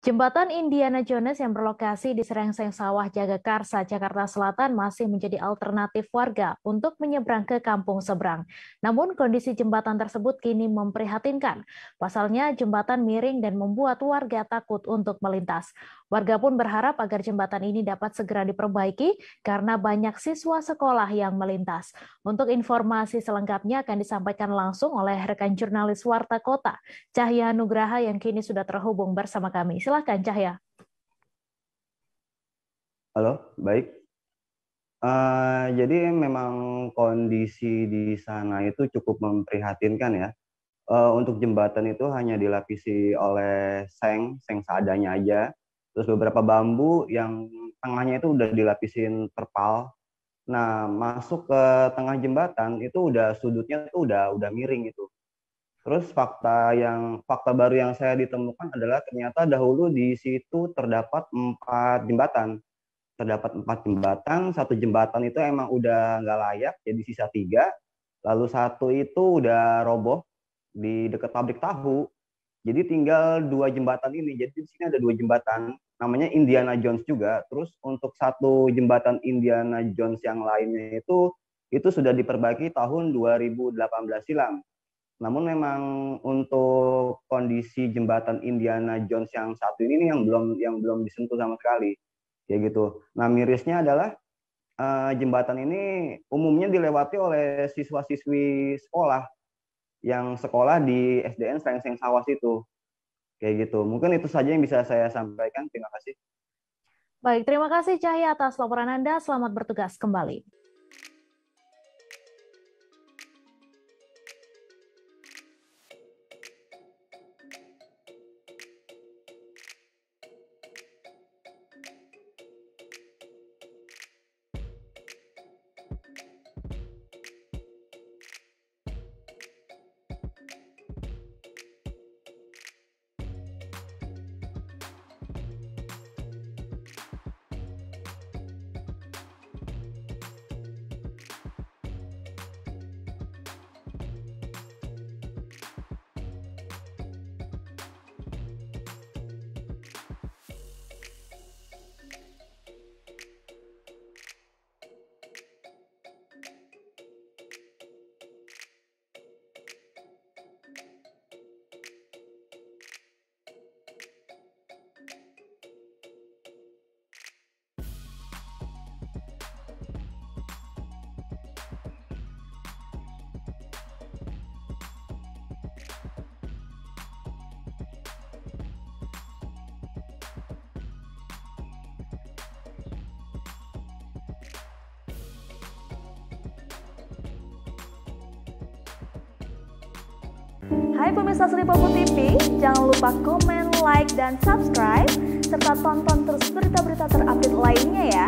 Jembatan Indiana Jones yang berlokasi di Serengseng Sawah Jagakarsa, Jakarta Selatan masih menjadi alternatif warga untuk menyeberang ke kampung seberang. Namun kondisi jembatan tersebut kini memprihatinkan. Pasalnya jembatan miring dan membuat warga takut untuk melintas. Warga pun berharap agar jembatan ini dapat segera diperbaiki karena banyak siswa sekolah yang melintas. Untuk informasi selengkapnya akan disampaikan langsung oleh rekan jurnalis Warta Kota, Cahya Nugraha yang kini sudah terhubung bersama kami. Silahkan Cahya. Halo, baik. Jadi memang kondisi di sana itu cukup memprihatinkan ya. Untuk jembatan itu hanya dilapisi oleh seng seadanya aja. Terus beberapa bambu yang tengahnya itu udah dilapisin terpal. Nah, masuk ke tengah jembatan itu udah sudutnya tuh udah miring itu. Terus fakta baru yang saya ditemukan adalah ternyata dahulu di situ terdapat 4 jembatan. Satu jembatan itu emang udah nggak layak, jadi sisa 3. Lalu satu itu udah roboh di dekat pabrik tahu. Jadi tinggal 2 jembatan ini. Jadi di sini ada 2 jembatan, namanya Indiana Jones juga. Terus untuk satu jembatan Indiana Jones yang lainnya itu sudah diperbaiki tahun 2018 silam. Namun memang untuk kondisi jembatan Indiana Jones yang satu ini yang belum disentuh sama sekali, kayak gitu. Nah, mirisnya adalah jembatan ini umumnya dilewati oleh siswa-siswi sekolah yang sekolah di SDN Serengseng Sawas itu, kayak gitu. Mungkin itu saja yang bisa saya sampaikan. Terima kasih. Baik, terima kasih Cahya atas laporan Anda. Selamat bertugas kembali. Hai pemirsa Sri Popo TV, jangan lupa komen, like, dan subscribe, serta tonton terus berita-berita terupdate lainnya ya.